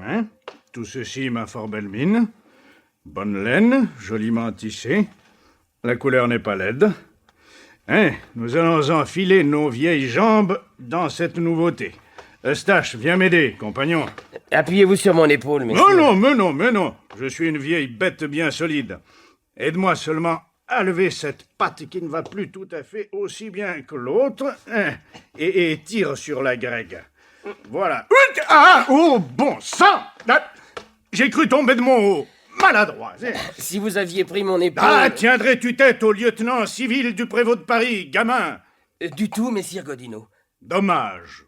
Hein? Tout ceci m'a fort belle mine. Bonne laine, joliment tissée. La couleur n'est pas laide. Hein? Nous allons enfiler nos vieilles jambes dans cette nouveauté. Eustache, viens m'aider, compagnon. Appuyez-vous sur mon épaule, messieurs. Mais non. Je suis une vieille bête bien solide. Aide-moi seulement à lever cette patte qui ne va plus tout à fait aussi bien que l'autre. Hein, et tire sur la grègue. Voilà. Ah! Oh, bon sang! Ah, j'ai cru tomber de mon haut. Maladroit. Si vous aviez pris mon épaule... Ah, tiendrais-tu tête au lieutenant civil du prévôt de Paris, gamin? Du tout, messire Godino. Dommage.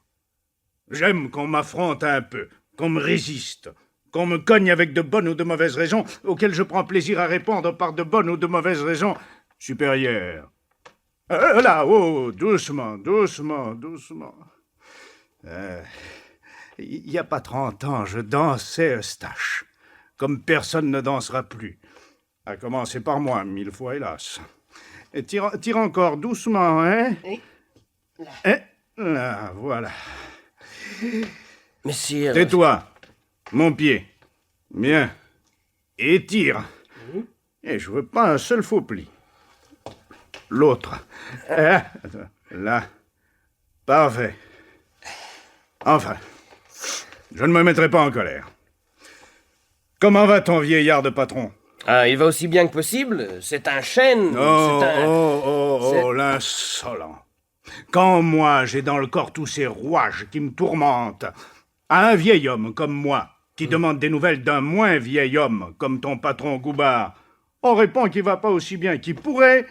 J'aime qu'on m'affronte un peu, qu'on me résiste, qu'on me cogne avec de bonnes ou de mauvaises raisons, auxquelles je prends plaisir à répondre par de bonnes ou de mauvaises raisons supérieures. Là, oh, doucement. Il n'y a pas 30 ans, je dansais Eustache, comme personne ne dansera plus. À commencer par moi, 1000 fois, hélas. Et tire encore doucement, hein? Là, voilà. Messire... Tais-toi, mon pied. Bien. Et tire. Et je veux pas un seul faux pli. L'autre. Là. Parfait. Enfin, je ne me mettrai pas en colère. Comment va ton vieillard de patron? Ah, il va aussi bien que possible. C'est un chêne. L'insolent. Quand moi, j'ai dans le corps tous ces rouages qui me tourmentent, à un vieil homme comme moi, qui demande des nouvelles d'un moins vieil homme, comme ton patron Goubard, on répond qu'il va pas aussi bien qu'il pourrait,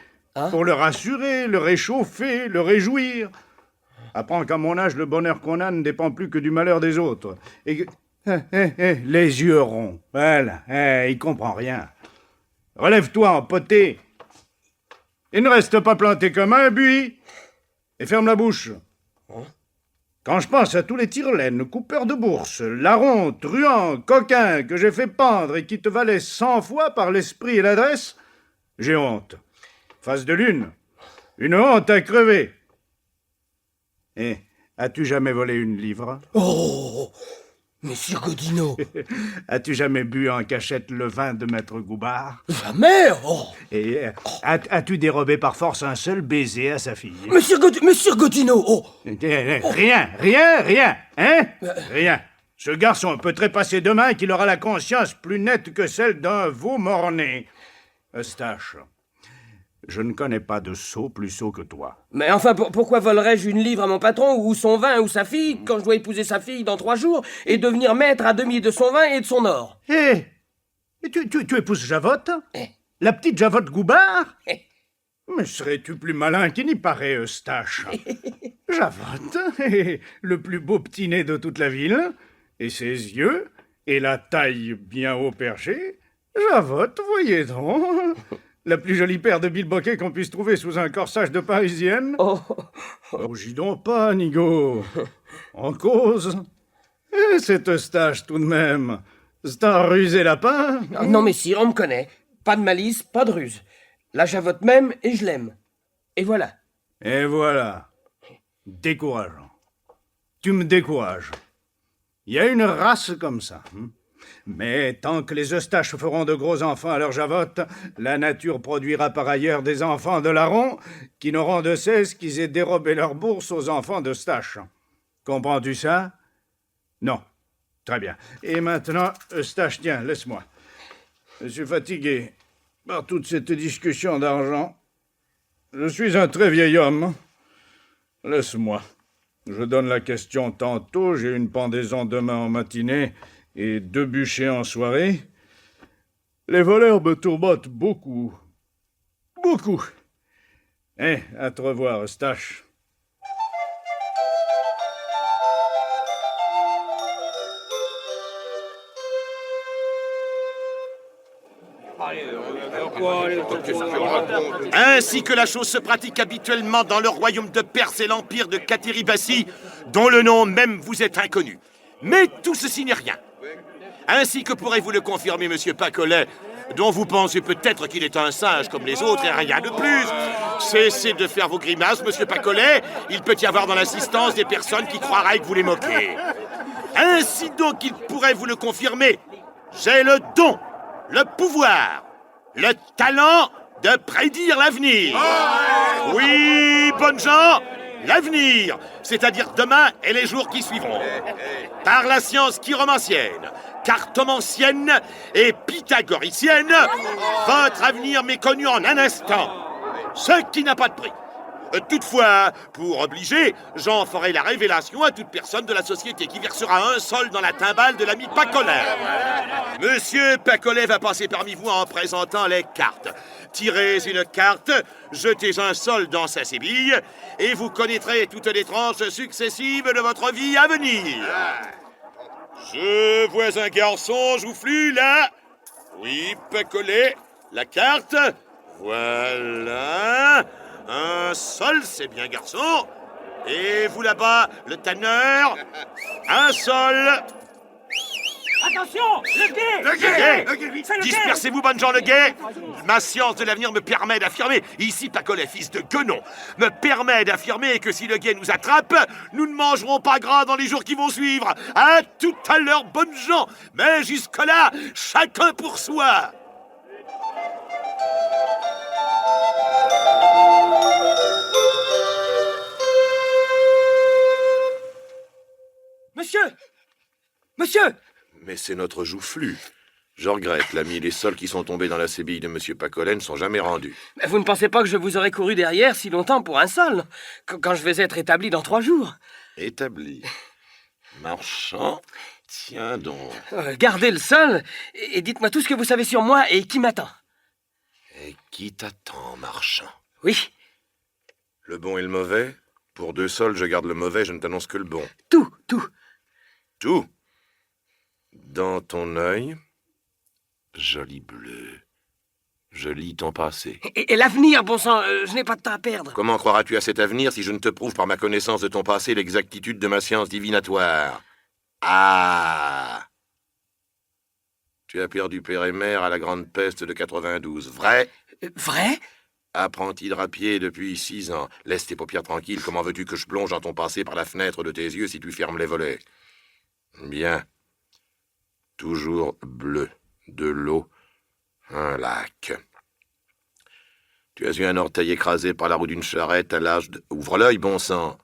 pour le rassurer, le réchauffer, le réjouir. Apprends qu'à mon âge, le bonheur qu'on a ne dépend plus que du malheur des autres. Et que... les yeux ronds. Voilà, il comprend rien. Relève-toi, empoté. Et ne reste pas planté comme un buis. Et ferme la bouche. Quand je pense à tous les tire-laines, coupeurs de bourse, larrons, truands, coquins que j'ai fait pendre et qui te valaient 100 fois par l'esprit et l'adresse, j'ai honte. Face de lune, une honte à crever. Et as-tu jamais volé une livre? Oh, messire Godino. As-tu jamais bu en cachette le vin de maître Goubard? Jamais. Oh. Et as-tu dérobé par force un seul baiser à sa fille? Messire Godino. Oh. Rien, hein? Rien. Ce garçon peut trépasser demain qu'il aura la conscience plus nette que celle d'un veau mort-né. Eustache, je ne connais pas de sot plus sot que toi. Mais enfin, pourquoi volerais-je une livre à mon patron, ou son vin, ou sa fille, quand je dois épouser sa fille dans 3 jours, et devenir maître à demi de son vin et de son or? Tu épouses Javotte? La petite Javotte Goubard? Mais serais-tu plus malin qu'il n'y paraît, Eustache? Javotte, le plus beau petit nez de toute la ville, et ses yeux, et la taille bien haut perchée. Javotte, voyez donc, la plus jolie paire de bilboquets qu'on puisse trouver sous un corsage de Parisienne. Rougis donc pas, Nigaud. En cause. Cet Eustache, tout de même. C'est un rusé lapin. Non, messire, on me connaît. Pas de malice, pas de ruse. La Javotte même, et je l'aime. Et voilà. Et voilà. Décourageant. Tu me décourages. Il y a une race comme ça. Mais tant que les Eustaches feront de gros enfants à leur Javotte, la nature produira par ailleurs des enfants de larrons qui n'auront de cesse qu'ils aient dérobé leur bourse aux enfants d'Eustache. Comprends-tu ça? Non. Très bien. Et maintenant, Eustache, tiens, laisse-moi. Je suis fatigué par toute cette discussion d'argent. Je suis un très vieil homme. Laisse-moi. Je donne la question tantôt, j'ai une pendaison demain en matinée et 2 bûchers en soirée. Les voleurs me tourmentent beaucoup. Beaucoup. À te revoir, Eustache. Ainsi que la chose se pratique habituellement dans le royaume de Perse et l'empire de Katiribassi, dont le nom même vous est inconnu. Mais tout ceci n'est rien. Ainsi que pourrez-vous le confirmer, monsieur Pacolet, dont vous pensez peut-être qu'il est un singe comme les autres et rien de plus. Cessez de faire vos grimaces, monsieur Pacolet. Il peut y avoir dans l'assistance des personnes qui croiraient que vous les moquez. Ainsi donc, il pourrait vous le confirmer. J'ai le don, le pouvoir, le talent de prédire l'avenir. Oui, bonnes gens, l'avenir, c'est-à-dire demain et les jours qui suivront. Par la science chiromancienne, cartomancienne et pythagoricienne, votre avenir m'est connu en un instant, ce qui n'a pas de prix. Toutefois, pour obliger, j'en ferai la révélation à toute personne de la société qui versera un sol dans la timbale de l'ami Pacolet. Monsieur Pacolet va passer parmi vous en présentant les cartes. Tirez une carte, jetez un sol dans sa sébille, et vous connaîtrez toutes les tranches successives de votre vie à venir. Je vois un garçon joufflu, là. Oui, Pacolet, la carte. Voilà. Un sol, c'est bien, garçon. Et vous là-bas, le tanneur. Un sol. Attention, le guet! Le guet! C'est le guet! Dispersez-vous, bonnes gens, le guet! Ma science de l'avenir me permet d'affirmer, ici Pacolet, fils de Guenon, me permet d'affirmer que si le guet nous attrape, nous ne mangerons pas gras dans les jours qui vont suivre. À tout à l'heure, bonnes gens! Mais jusque-là, chacun pour soi! Monsieur! Monsieur! Mais c'est notre joufflu. Je regrette, l'ami, les sols qui sont tombés dans la sébille de Monsieur Pacolet ne sont jamais rendus. Mais vous ne pensez pas que je vous aurais couru derrière si longtemps pour un sol, quand je vais être établi dans 3 jours? Établi. Marchand, tiens donc. Gardez le sol et dites-moi tout ce que vous savez sur moi et qui m'attend. Et qui t'attend, marchand? Oui, Le bon et le mauvais? Pour 2 sols, je garde le mauvais, je ne t'annonce que le bon. tout. Tout. Dans ton œil, joli bleu, je lis ton passé. Et l'avenir, bon sang, je n'ai pas de temps à perdre. Comment croiras-tu à cet avenir si je ne te prouve par ma connaissance de ton passé l'exactitude de ma science divinatoire? Ah! Tu as perdu père et mère à la grande peste de 92, vrai? Vrai? Apprenti drapier depuis 6 ans. Laisse tes paupières tranquilles, comment veux-tu que je plonge dans ton passé par la fenêtre de tes yeux si tu fermes les volets? Bien. Toujours bleu, de l'eau, un lac. Tu as eu un orteil écrasé par la roue d'une charrette à l'âge de... Ouvre l'œil, bon sang!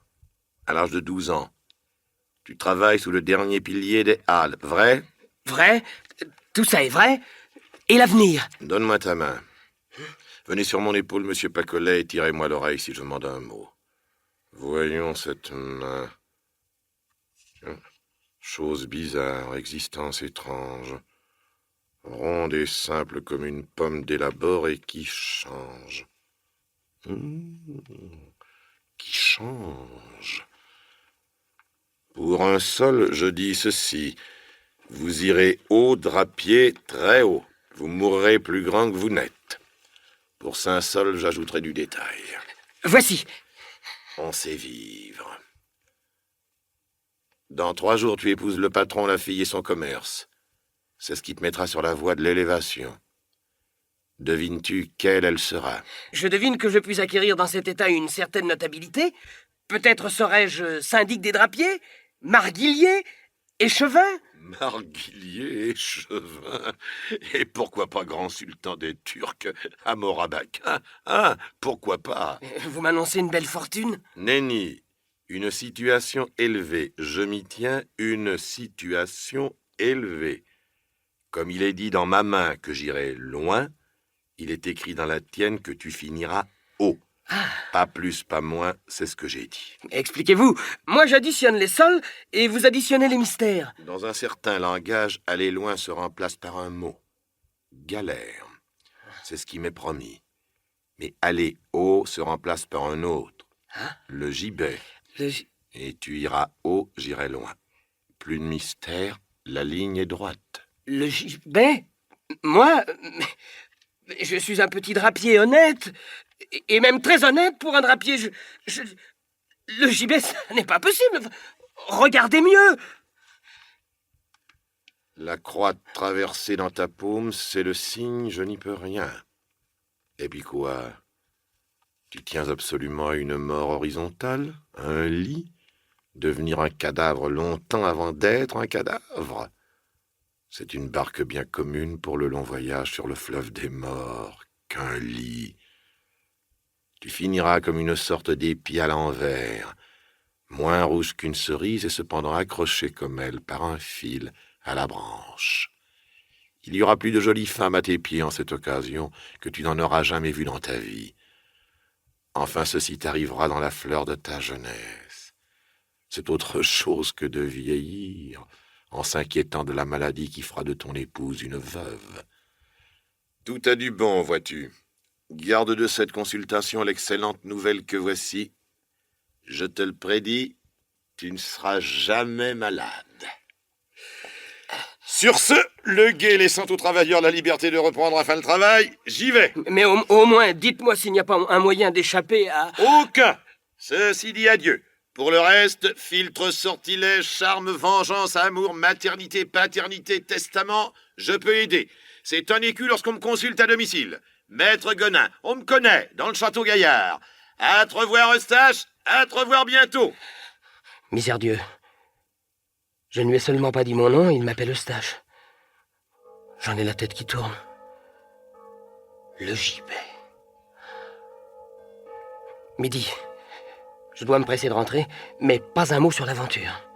À l'âge de 12 ans. Tu travailles sous le dernier pilier des Halles, vrai? Vrai? Tout ça est vrai? Et l'avenir? Donne-moi ta main. Venez sur mon épaule, monsieur Pacolet, et tirez-moi l'oreille si je demande un mot. Voyons cette main. Chose bizarre, existence étrange. Ronde et simple comme une pomme d'élaborée qui change. Qui change. Pour un sol, je dis ceci. Vous irez haut, drapier, très haut. Vous mourrez plus grand que vous n'êtes. Pour 5 sols, j'ajouterai du détail. Voici. On sait vivre. Dans 3 jours, tu épouses le patron, la fille et son commerce. C'est ce qui te mettra sur la voie de l'élévation. Devines-tu quelle elle sera? Je devine que je puis acquérir dans cet état une certaine notabilité. Peut-être serais-je syndic des drapiers, marguillier, échevin? Marguillier, échevin, et pourquoi pas grand sultan des Turcs, Hammurabi? Ah, pourquoi pas? Vous m'annoncez une belle fortune? Nenni, une situation élevée. Je m'y tiens, une situation élevée. Comme il est dit dans ma main que j'irai loin, il est écrit dans la tienne que tu finiras haut. Ah. Pas plus, pas moins, c'est ce que j'ai dit. Expliquez-vous. Moi, j'additionne les sols et vous additionnez les mystères. Dans un certain langage, aller loin se remplace par un mot. Galère. C'est ce qui m'est promis. Mais aller haut se remplace par un autre. Hein? Le gibet. Et tu iras haut, j'irai loin. Plus de mystère, la ligne est droite. Le gibet? Moi? Je suis un petit drapier honnête, et même très honnête pour un drapier. Le gibet, ça n'est pas possible. Regardez mieux. La croix traversée dans ta paume, c'est le signe, je n'y peux rien. Et puis quoi? Tu tiens absolument à une mort horizontale? Un lit? Devenir un cadavre longtemps avant d'être un cadavre. C'est une barque bien commune pour le long voyage sur le fleuve des morts, qu'un lit. Tu finiras comme une sorte d'épi à l'envers, moins rouge qu'une cerise et cependant accroché comme elle par un fil à la branche. Il y aura plus de jolies femmes à tes pieds en cette occasion que tu n'en auras jamais vues dans ta vie. Enfin, ceci t'arrivera dans la fleur de ta jeunesse. C'est autre chose que de vieillir, en s'inquiétant de la maladie qui fera de ton épouse une veuve. Tout a du bon, vois-tu. Garde de cette consultation l'excellente nouvelle que voici. Je te le prédis, tu ne seras jamais malade. Sur ce, le guet laissant aux travailleurs la liberté de reprendre enfin le travail, j'y vais. Mais au moins, dites-moi s'il n'y a pas un moyen d'échapper à... Aucun. Ceci dit adieu. Pour le reste, filtre, sortilège, charme, vengeance, amour, maternité, paternité, testament, je peux aider. C'est un écu lorsqu'on me consulte à domicile. Maître Gonin, on me connaît, dans le château Gaillard. À te revoir, Eustache, à te revoir bientôt. Misérieux. Je ne lui ai seulement pas dit mon nom, il m'appelle Eustache. J'en ai la tête qui tourne. Le gibet. Midi. Je dois me presser de rentrer, mais pas un mot sur l'aventure.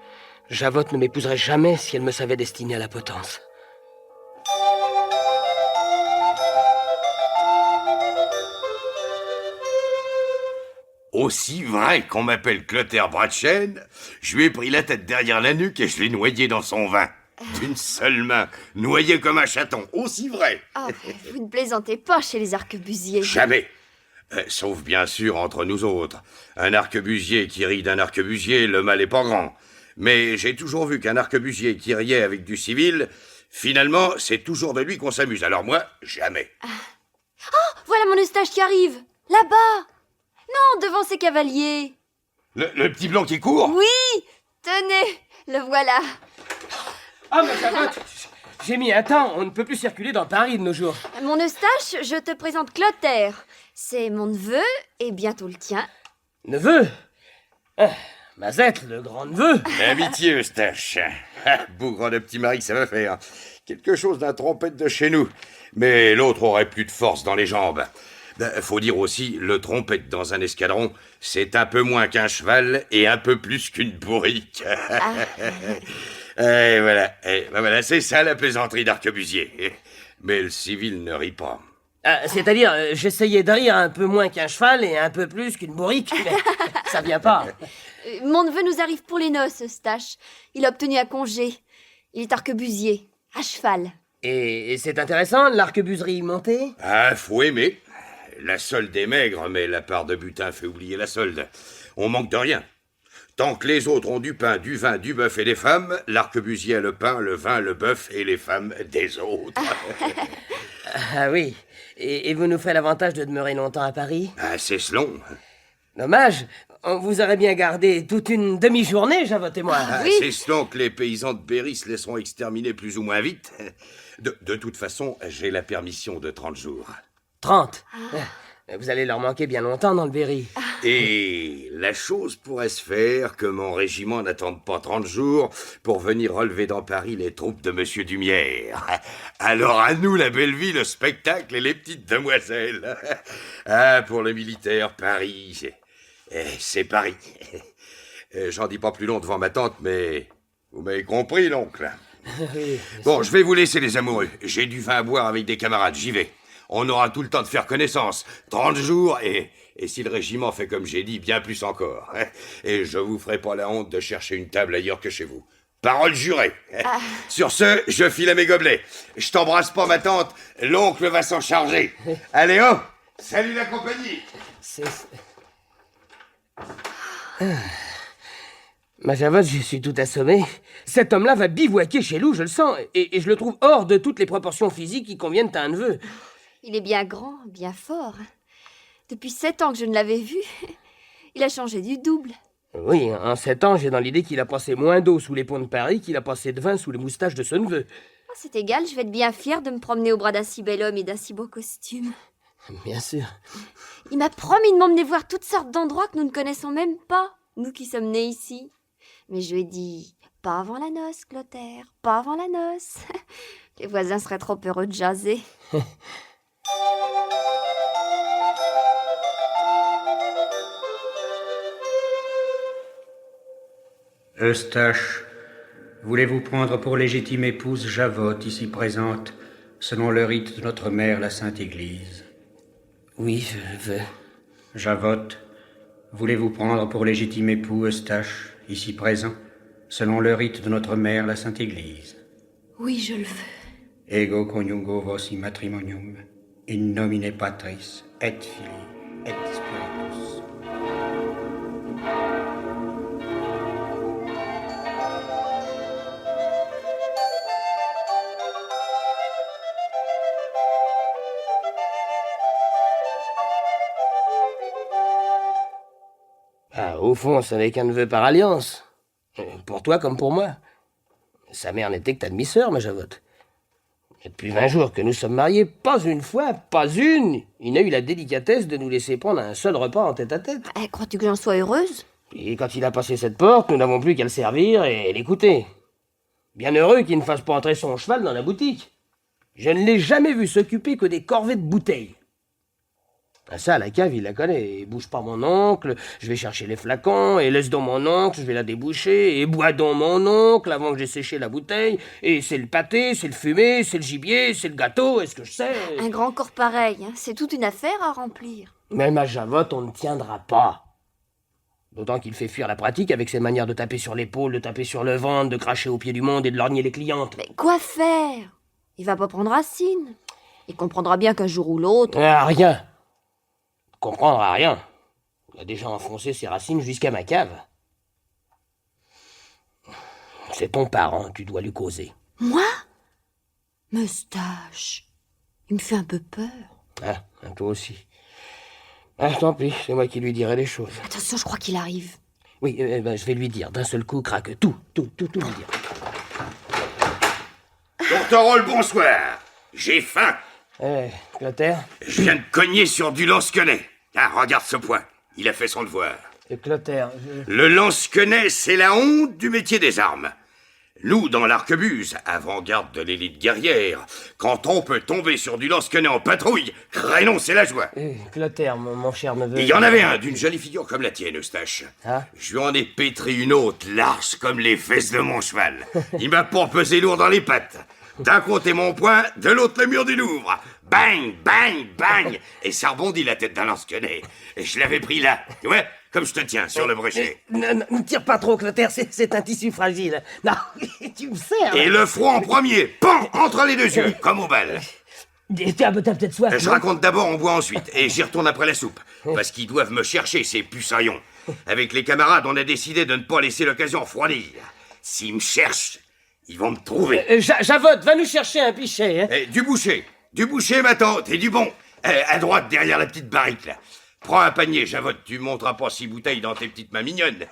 Javotte ne m'épouserait jamais si elle me savait destinée à la potence. Aussi vrai qu'on m'appelle Clotaire Bratchène, je lui ai pris la tête derrière la nuque et je l'ai noyé dans son vin. D'une seule main, noyé comme un chaton, aussi vrai. Oh, vous ne plaisantez pas chez les arquebusiers. Jamais. Sauf bien sûr entre nous autres. Un arquebusier qui rit d'un arquebusier, le mal est pas grand. Mais j'ai toujours vu qu'un arquebusier qui riait avec du civil, finalement, c'est toujours de lui qu'on s'amuse. Alors moi, jamais. Oh, voilà mon Eustache qui arrive. Là-bas. Non, devant ces cavaliers. Le petit blanc qui court? Oui, tenez, le voilà. Ah, mais Javotte, j'ai mis un temps, on ne peut plus circuler dans Paris de nos jours. Mon Eustache, je te présente Clotaire. C'est mon neveu et bientôt le tien. Neveu? Ah, Mazette, le grand-neveu. Amitié, Eustache. Ah, bougre de petit mari, ça va faire. Quelque chose d'un trompette de chez nous. Mais l'autre aurait plus de force dans les jambes. Faut dire aussi, le trompette dans un escadron, c'est un peu moins qu'un cheval et un peu plus qu'une bourrique. Et voilà, c'est ça la plaisanterie d'arquebusier. Mais le civil ne rit pas. C'est-à-dire, j'essayais de rire un peu moins qu'un cheval et un peu plus qu'une bourrique, mais ça vient pas. Mon neveu nous arrive pour les noces, Eustache. Il a obtenu un congé. Il est arquebusier, à cheval. Et c'est intéressant, l'arquebuserie montée? Ah, faut aimer. La solde est maigre, mais la part de butin fait oublier la solde. On manque de rien. Tant que les autres ont du pain, du vin, du bœuf et des femmes, l'arquebusier a le pain, le vin, le bœuf et les femmes des autres. Ah oui. Et vous nous ferez l'avantage de demeurer longtemps à Paris? Ah, c'est selon. Dommage. On vous aurait bien gardé toute une demi-journée, Javotte et moi. Oui. C'est selon que les paysans de Berry se laisseront exterminer plus ou moins vite. De toute façon, j'ai la permission de 30 jours. 30. Vous allez leur manquer bien longtemps dans le Berry. Et la chose pourrait se faire que mon régiment n'attende pas 30 jours pour venir relever dans Paris les troupes de Monsieur Dumière. Alors à nous la belle vie, le spectacle et les petites demoiselles. Ah, pour le militaire, Paris, c'est Paris. J'en dis pas plus long devant ma tante, mais vous m'avez compris, l'oncle. Oui. Bon, je vais vous laisser les amoureux. J'ai du vin à boire avec des camarades, j'y vais. On aura tout le temps de faire connaissance. 30 jours et si le régiment fait comme j'ai dit, bien plus encore. Et je vous ferai pas la honte de chercher une table ailleurs que chez vous. Parole jurée. Sur ce, je file à mes gobelets. Je t'embrasse pas, ma tante. L'oncle va s'en charger. Allez, hop. Salut la compagnie. Ma Javotte, je suis tout assommé. Cet homme-là va bivouaquer chez nous, je le sens. Et je le trouve hors de toutes les proportions physiques qui conviennent à un neveu. Il est bien grand, bien fort. Depuis 7 ans que je ne l'avais vu, il a changé du double. Oui, en 7 ans, j'ai dans l'idée qu'il a passé moins d'eau sous les ponts de Paris qu'il a passé de vin sous les moustaches de son neveu. Oh, c'est égal, je vais être bien fière de me promener au bras d'un si bel homme et d'un si beau costume. Bien sûr. Il m'a promis de m'emmener voir toutes sortes d'endroits que nous ne connaissons même pas, nous qui sommes nés ici. Mais je lui ai dit, pas avant la noce, Clotaire, pas avant la noce. Les voisins seraient trop heureux de jaser. Eustache, voulez-vous prendre pour légitime épouse Javotte, ici présente, selon le rite de notre mère, la Sainte Église? Oui, je veux. Javotte, voulez-vous prendre pour légitime époux Eustache, ici présent, selon le rite de notre mère, la Sainte Église? Oui, je le veux. Ego coniugo vos in matrimonium, in nomine Patris, et Filii, et Spiritus. Ah, au fond, ce n'est qu'un neveu par alliance. Pour toi comme pour moi. Sa mère n'était que ta demi-sœur, ma Javotte. Et depuis 20 jours que nous sommes mariés, pas une fois, pas une, il n'a eu la délicatesse de nous laisser prendre un seul repas en tête-à-tête. Crois-tu que j'en sois heureuse? Et quand il a passé cette porte, nous n'avons plus qu'à le servir et l'écouter. Bien heureux qu'il ne fasse pas entrer son cheval dans la boutique. Je ne l'ai jamais vu s'occuper que des corvées de bouteilles. Ah ça, la cave, il la connaît. Et bouge pas mon oncle, je vais chercher les flacons, et laisse donc mon oncle, je vais la déboucher, et bois donc mon oncle avant que j'ai séché la bouteille, et c'est le pâté, c'est le fumé, c'est le gibier, c'est le gâteau, est-ce que je sais? Un grand corps pareil, hein, c'est toute une affaire à remplir. Même à Javotte, on ne tiendra pas. D'autant qu'il fait fuir la pratique avec ses manières de taper sur l'épaule, de taper sur le ventre, de cracher au pied du monde et de lorgner les clientes. Mais quoi faire? Il va pas prendre racine. Il comprendra bien qu'un jour ou l'autre... Ah, rien. Comprendre à rien. Il a déjà enfoncé ses racines jusqu'à ma cave. C'est ton parent, tu dois lui causer. Moi? Meustache. Il me fait un peu peur. Ah, toi aussi. Ah, tant pis, c'est moi qui lui dirai les choses. Attention, je crois qu'il arrive. Oui, je vais lui dire, d'un seul coup, craque, tout lui dire. Tourterol, bonsoir. J'ai faim. Clotaire? Je viens de cogner sur du lance-quenet. Ah, regarde ce point. Il a fait son devoir. Clotaire, Le lance-quenet, c'est la honte du métier des armes. Nous, dans l'arquebuse, avant-garde de l'élite guerrière, quand on peut tomber sur du lance-quenet en patrouille, crénon, c'est la joie. Clotaire, mon cher neveu... Il y en avait un d'une jolie figure comme la tienne, Eustache. Ah. Je lui en ai pétri une autre, large comme les fesses de mon cheval. Il m'a pas pesé lourd dans les pattes. D'un côté mon poing, de l'autre le mur du Louvre. Bang, bang, bang. Et ça rebondit la tête d'un lance-quenet. Et je l'avais pris là, tu vois, comme je te tiens, sur le brochet. Ne tire pas trop, Clotaire, c'est un tissu fragile. Non, tu me sers. Et le front en premier, pan, entre les deux yeux, comme au bal. T'as peut-être soif, Je non? raconte d'abord, on boit ensuite, et j'y retourne après la soupe. Parce qu'ils doivent me chercher, ces pusaillons. Avec les camarades, on a décidé de ne pas laisser l'occasion refroidir. S'ils me cherchent, ils vont me trouver. Javotte, va nous chercher un pichet, hein. Du boucher, ma tante, et du bon. À droite, derrière la petite barrique, là. Prends un panier, Javotte, tu monteras pas 6 bouteilles dans tes petites mains mignonnes.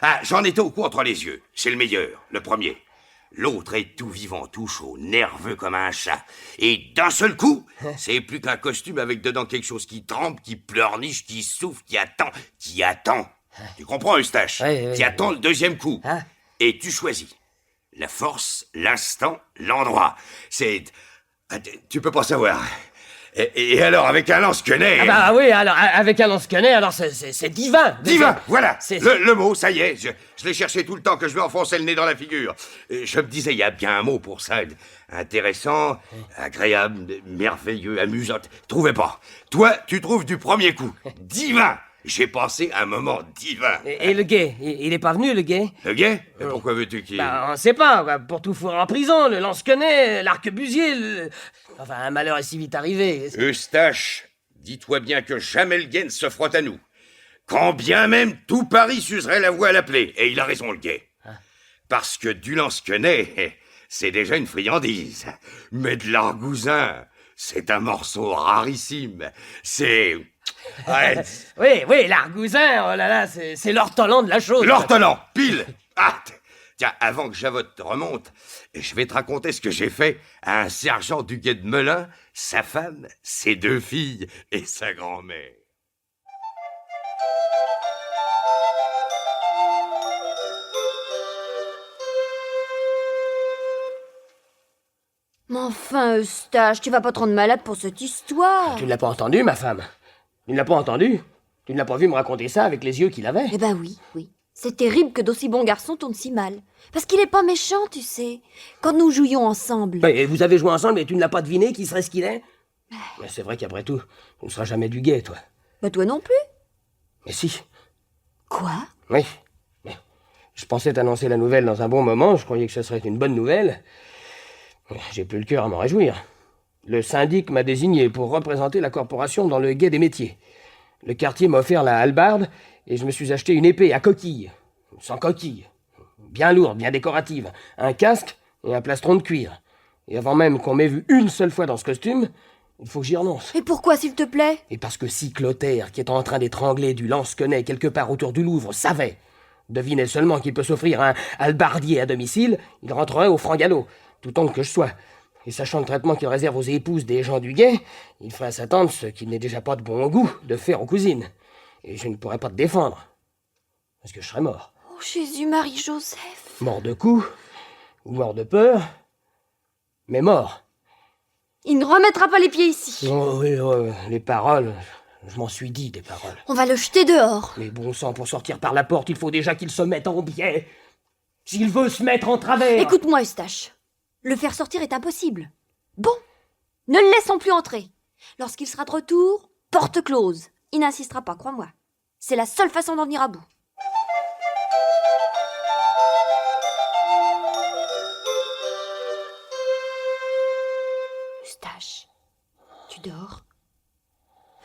Ah, j'en étais au coup entre les yeux. C'est le meilleur, le premier. L'autre est tout vivant, tout chaud, nerveux comme un chat. Et d'un seul coup, c'est plus qu'un costume avec dedans quelque chose qui trempe, qui pleurniche, qui souffle, qui attend. Tu comprends, Eustache? Oui. Qui attend le deuxième coup. Hein? Et tu choisis. La force, l'instant, l'endroit. C'est... Ah, tu peux pas savoir. Et alors, avec un lance-quenet... Ah bah oui, alors, avec un lance-quenet, alors c'est divin. Divin, voilà, C'est- le mot, ça y est, je l'ai cherché tout le temps que je lui enfonçais le nez dans la figure. Je me disais, il y a bien un mot pour ça, intéressant, agréable, merveilleux, amusant. Trouvais pas. Toi, tu trouves du premier coup. Divin. J'ai passé un moment divin. Et le guet, il est pas venu, le guet? Le gay? Pourquoi veux-tu qu'il... Bah, on sait pas, quoi, pour tout fourrer en prison, le lance-quenet, l'arquebusier, Enfin, un malheur est si vite arrivé. Eustache, dis-toi bien que jamais le guet ne se frotte à nous. Quand bien même tout Paris s'userait la voix à l'appeler. Et il a raison, le guet. Parce que du lance-quenet, c'est déjà une friandise. Mais de l'argousin, c'est un morceau rarissime. C'est... Ouais, Oui, l'argousin, oh là là, c'est l'ortolan de la chose. l'ortolan, pile. Ah, tiens, avant que Javotte remonte, je vais te raconter ce que j'ai fait à un sergent du guet de Melun, sa femme, ses 2 filles et sa grand-mère. Mais enfin, Eustache, tu vas pas te rendre malade pour cette histoire. Tu ne l'as pas entendu, ma femme? Tu ne l'as pas entendu? Tu ne l'as pas vu me raconter ça avec les yeux qu'il avait? Eh ben oui, oui. C'est terrible que d'aussi bons garçons tournent si mal. Parce qu'il est pas méchant, tu sais. Quand nous jouions ensemble. Et vous avez joué ensemble et tu ne l'as pas deviné qui serait ce qu'il est? Mais c'est vrai qu'après tout, tu ne seras jamais du guet, toi. Bah toi non plus. Mais si. Quoi? Oui. Mais je pensais t'annoncer la nouvelle dans un bon moment, je croyais que ce serait une bonne nouvelle. J'ai plus le cœur à m'en réjouir. Le syndic m'a désigné pour représenter la corporation dans le guet des métiers. Le quartier m'a offert la hallebarde et je me suis acheté une épée à coquille. Sans coquille. Bien lourde, bien décorative. Un casque et un plastron de cuir. Et avant même qu'on m'ait vu une seule fois dans ce costume, il faut que j'y renonce. Et pourquoi, s'il te plaît? Et parce que si Clotaire, qui est en train d'étrangler du lance-quenet quelque part autour du Louvre, savait, devinait seulement qu'il peut s'offrir un hallebardier à domicile, il rentrerait au franc-galop, tout oncle que je sois. Et sachant le traitement qu'il réserve aux épouses des gens du guet, il ferait à sa tante ce qu'il n'est déjà pas de bon goût de faire aux cousines. Et je ne pourrais pas te défendre, parce que je serais mort. Oh, Jésus, Marie-Joseph. Mort de coups, ou mort de peur, mais mort. Il ne remettra pas les pieds ici. Oh oui, les paroles, je m'en suis dit des paroles. On va le jeter dehors. Mais bon sang, pour sortir par la porte, il faut déjà qu'il se mette en biais. S'il veut se mettre en travers... Écoute-moi, Eustache. Le faire sortir est impossible. Bon, ne le laissons plus entrer. Lorsqu'il sera de retour, porte close. Il n'insistera pas, crois-moi. C'est la seule façon d'en venir à bout. Eustache, tu dors?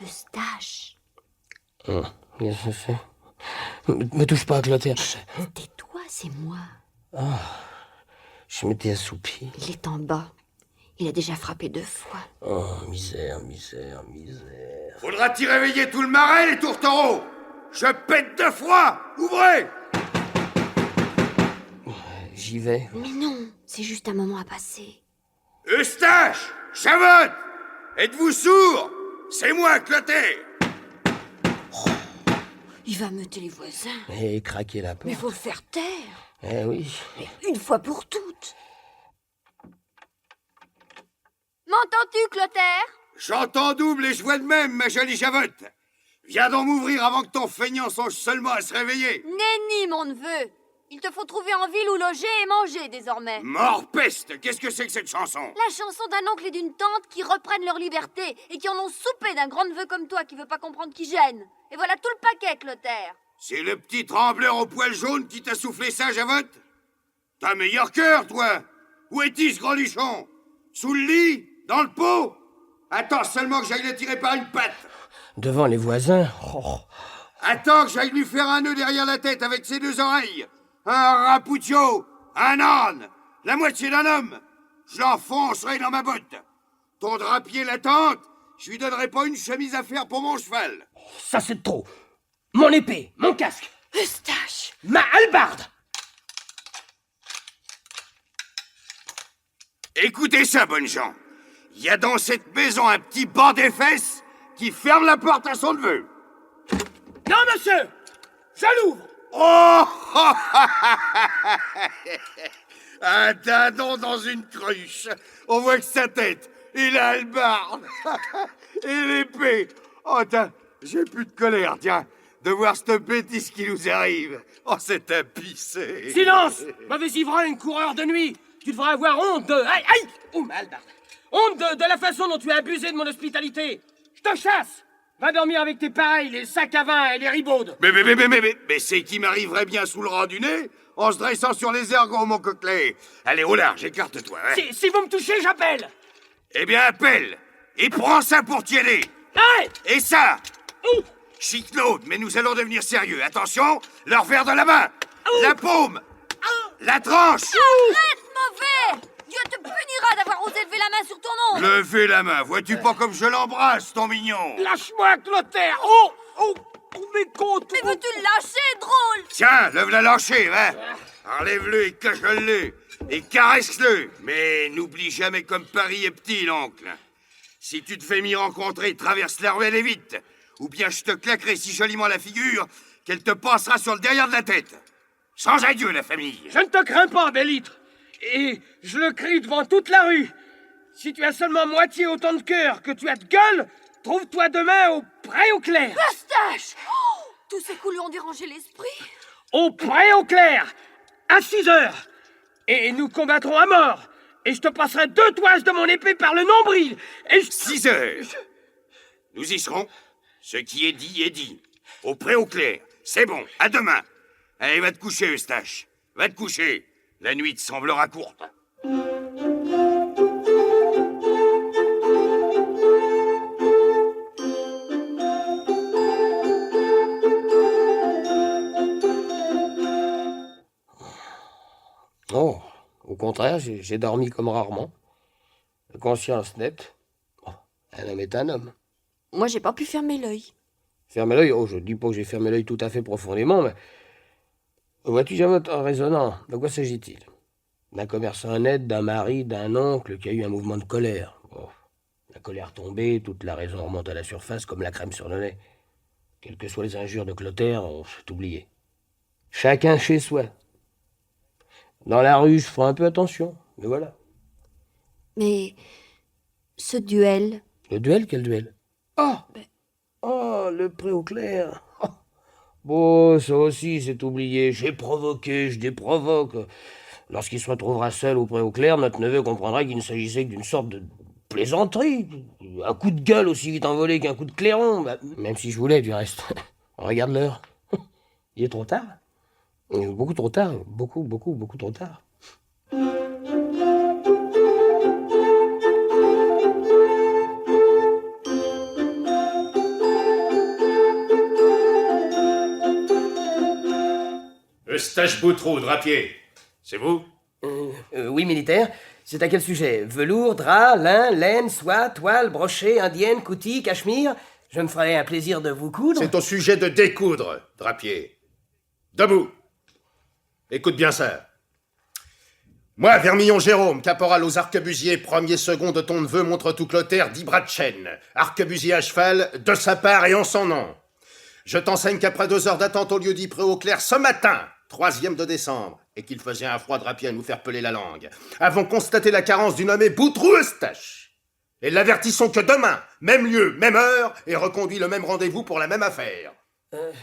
Eustache. Bien sûr, c'est... Me touche pas, Clotaire. Tais-toi, c'est moi. Je m'étais assoupi. Il est en bas. Il a déjà frappé 2 fois. Oh, misère, misère, misère. Faudra t'y réveiller tout le marais, les tourtereaux. Je pète de froid. Ouvrez. J'y vais. Mais non, c'est juste un moment à passer. Eustache, Chavotte, êtes-vous sourds? C'est moi, Clotaire. Il va meuter les voisins. Et craquer la porte. Mais faut le faire taire. Eh oui. Une fois pour toutes. M'entends-tu, Clotaire? J'entends double et je vois de même, ma jolie Javotte. Viens donc m'ouvrir avant que ton feignant songe seulement à se réveiller. Nenni, mon neveu. Il te faut trouver en ville où loger et manger désormais. Mort peste, qu'est-ce que c'est que cette chanson? La chanson d'un oncle et d'une tante qui reprennent leur liberté et qui en ont soupé d'un grand neveu comme toi qui veut pas comprendre qui gêne. Et voilà tout le paquet, Clotaire. C'est le petit trembleur au poil jaune qui t'a soufflé ça, Javotte? T'as meilleur cœur, toi. Où est-il, ce greluchon? Sous le lit? Dans le pot? Attends seulement que j'aille le tirer par une patte. Devant les voisins. Attends que j'aille lui faire un nœud derrière la tête avec ses 2 oreilles. Un rapuccio, un âne, la moitié d'un homme. Je l'enfoncerai dans ma botte. Ton drapier l'attente, je lui donnerai pas une chemise à faire pour mon cheval. Ça, c'est trop. Mon épée, mon casque, Eustache. ma hallebarde. Écoutez ça, bonnes gens. Il y a dans cette maison un petit banc des fesses qui ferme la porte à son neveu. Non, monsieur. Je l'ouvre. Oh un dindon dans une cruche. On voit que sa tête, et la hallebarde, et l'épée. Oh, j'ai plus de colère, tiens, de voir cette bêtise qui nous arrive. Oh, c'est un pissé. Silence, mauvais ivrogne, coureur de nuit. Tu devrais avoir honte de... Aïe, aïe. Oh, ma hallebarde. Honte de la façon dont tu as abusé de mon hospitalité. Je te chasse. Va dormir avec tes pareils, les sacs à vin et les ribaudes. Mais c'est qui m'arriverait bien sous le rang du nez en se dressant sur les ergots, mon coquelet. Allez, au large, écarte-toi. Hein. Si vous me touchez, j'appelle. Eh bien, appelle. Et prends ça pour t'y aider. Arrête. Et ça. Ouh. Chic-Claude, mais nous allons devenir sérieux. Attention, le revers de la main. La paume. La tranche. Arrête, mauvais. Dieu te punira d'avoir osé lever la main sur ton oncle. Levez la main. Vois-tu pas comme je l'embrasse, ton mignon? Lâche-moi, Clotaire. Oh, mais compte. Mais veux-tu le lâcher, drôle? Tiens, lève-la lâcher, hein. Enlève-le et cajole-le. Et caresse-le. Mais n'oublie jamais comme Paris est petit, l'oncle. Si tu te fais m'y rencontrer, traverse la ruelle et vite. Ou bien je te claquerai si joliment la figure qu'elle te passera sur le derrière de la tête. Sans adieu, la famille. Je ne te crains pas, Bélître. Et je le crie devant toute la rue. Si tu as seulement moitié autant de cœur que tu as de gueule, trouve-toi demain au pré au clair. Eustache! Oh, tous ces coups lui ont dérangé l'esprit. Au pré au clair, à 6 heures. Et nous combattrons à mort. Et je te passerai 2 toises de mon épée par le nombril. Et 6 heures. Nous y serons. Ce qui est dit. Au pré au clair. C'est bon, à demain. Allez, va te coucher, Eustache. Va te coucher. La nuit te semblera courte. Oh, au contraire, j'ai dormi comme rarement. La conscience nette. Oh, un homme est un homme. Moi, j'ai pas pu fermer l'œil. Fermer l'œil, oh, je dis pas que j'ai fermé l'œil tout à fait profondément, mais... Vois-tu, Javotte, en raisonnant, de quoi s'agit-il? D'un commerçant honnête, d'un mari, d'un oncle qui a eu un mouvement de colère. Oh, la colère tombée, toute la raison remonte à la surface comme la crème sur le nez. Quelles que soient les injures de Clotaire, on s'est oublié. Chacun chez soi. Dans la rue, je ferai un peu attention, mais voilà. Mais ce duel, Le duel, quel duel? Oh, le pré au clair. Oh. Bon, ça aussi, c'est oublié. J'ai provoqué, je déprovoque. Lorsqu'il se retrouvera seul au pré au clair, notre neveu comprendra qu'il ne s'agissait que d'une sorte de plaisanterie. Un coup de gueule aussi vite envolé qu'un coup de clairon. Bah, même si je voulais, du reste. Regarde l'heure. Il est trop tard. Beaucoup trop tard. Beaucoup trop tard. Eustache Boutreau, drapier. C'est vous? Oui, militaire. C'est à quel sujet? Velours, drap, lin, laine, soie, toile, brochet, indienne, coutil, cachemire? Je me ferai un plaisir de vous coudre. C'est au sujet de découdre, drapier. Debout. Écoute bien ça. Moi, Vermillon Jérôme, caporal aux arquebusiers, premier second de ton neveu montre tout Clotaire, 10 bras de chaîne. Arquebusier à cheval, de sa part et en son nom. Je t'enseigne qu'après 2 heures d'attente au lieu dit pré au clair ce matin, 3e de décembre, et qu'il faisait un froid drapier à nous faire peler la langue, avons constaté la carence du nommé Boutreau Eustache. Et l'avertissons que demain, même lieu, même heure, est reconduit le même rendez-vous pour la même affaire.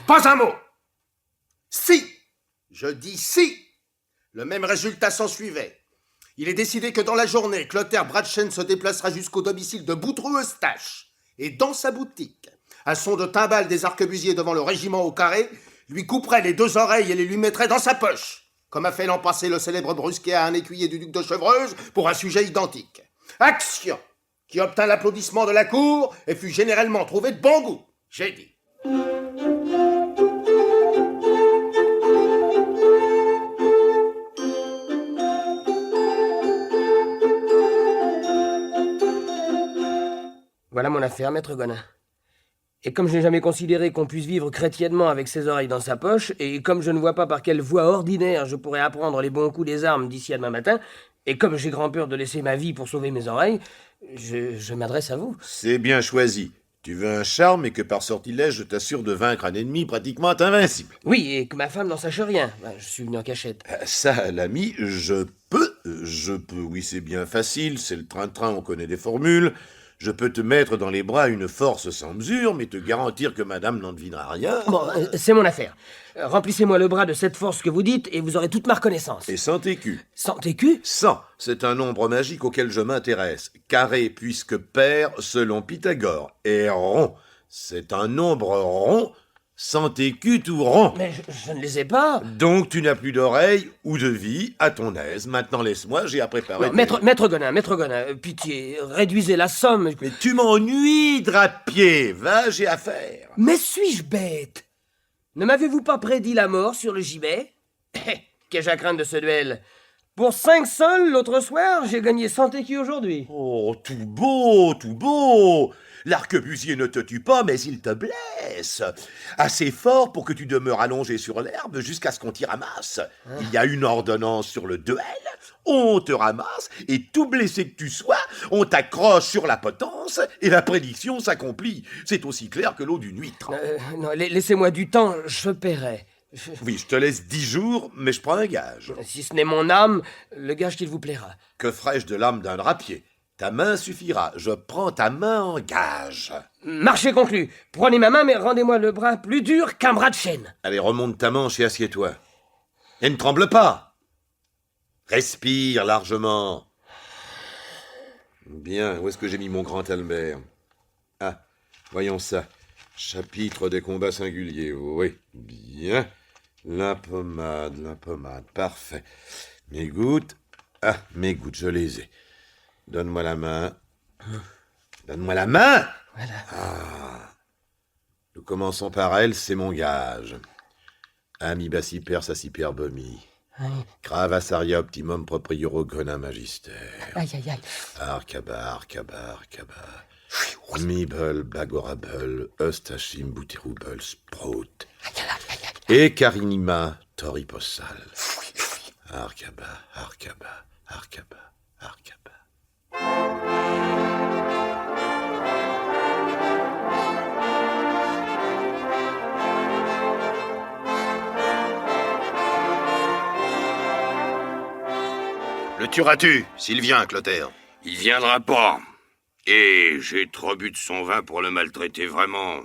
Pas un mot. Si, je dis si, le même résultat s'en suivait. Il est décidé que dans la journée, Clotaire Bradchen se déplacera jusqu'au domicile de Boutreau Eustache, et dans sa boutique, à son de timbale des arquebusiers devant le régiment au carré, lui couperait les 2 oreilles et les lui mettrait dans sa poche, comme a fait l'an passé le célèbre Brusquet à un écuyer du duc de Chevreuse pour un sujet identique. Action qui obtint l'applaudissement de la cour et fut généralement trouvé de bon goût, j'ai dit. Voilà mon affaire, maître Gonin. Et comme je n'ai jamais considéré qu'on puisse vivre chrétiennement avec ses oreilles dans sa poche, et comme je ne vois pas par quelle voie ordinaire je pourrais apprendre les bons coups des armes d'ici à demain matin, et comme j'ai grand peur de laisser ma vie pour sauver mes oreilles, je m'adresse à vous. C'est bien choisi. Tu veux un charme et que par sortilège je t'assure de vaincre un ennemi pratiquement invincible. Oui, et que ma femme n'en sache rien. Je suis venu en cachette. Ça, l'ami, je peux, oui, c'est bien facile, c'est le train-train, on connaît des formules. Je peux te mettre dans les bras une force sans mesure, mais te garantir que madame n'en devinera rien. Bon, c'est mon affaire. Remplissez-moi le bras de cette force que vous dites et vous aurez toute ma reconnaissance. Et 100 écus. 100 écus? 100, c'est un nombre magique auquel je m'intéresse. Carré puisque pair selon Pythagore. Et rond, c'est un nombre rond, 100 écus tout rond. Mais je ne les ai pas. Donc tu n'as plus d'oreilles ou de vie, à ton aise. Maintenant laisse-moi, j'ai à préparer... Non, maître Gonin, pitié, réduisez la somme. Mais tu m'ennuies, drapier. Va, j'ai affaire. Mais suis-je bête? Ne m'avez-vous pas prédit la mort sur le gibet? Qu'ai-je à craindre de ce duel? Pour 5 sols l'autre soir, j'ai gagné 100 écus aujourd'hui. Oh, tout beau, tout beau. L'arquebusier ne te tue pas, mais il te blesse. Assez fort pour que tu demeures allongé sur l'herbe jusqu'à ce qu'on t'y ramasse. Il y a une ordonnance sur le duel, on te ramasse, et tout blessé que tu sois, on t'accroche sur la potence, et la prédiction s'accomplit. C'est aussi clair que l'eau d'une huître. Non, laissez-moi du temps, je paierai. Oui, je te laisse 10 jours, mais je prends un gage. Si ce n'est mon âme, le gage qu'il vous plaira. Que ferais-je de l'âme d'un drapier? Ta main suffira. Je prends ta main en gage. Marché conclu. Prenez ma main, mais rendez-moi le bras plus dur qu'un bras de chêne. Allez, remonte ta manche et assieds-toi. Et ne tremble pas. Respire largement. Bien, où est-ce que j'ai mis mon grand Albert? Ah, voyons ça. Chapitre des combats singuliers, oui, bien. La pommade, parfait. Mes gouttes, je les ai. Donne-moi la main. Donne-moi la main! Voilà. Ah. Nous commençons par elle, c'est mon gage. Amiba super sa superbomie. Cravasaria optimum proprioro gona magister. Aïe, aïe, aïe. Arcaba. Mibel, Bagorabel, Eustachim, Bouterubel, Sprout. Et Carinima, Toriposal. Arcaba. Le tueras-tu, s'il vient, Clotaire? Il viendra pas. Et j'ai trop bu de son vin pour le maltraiter vraiment.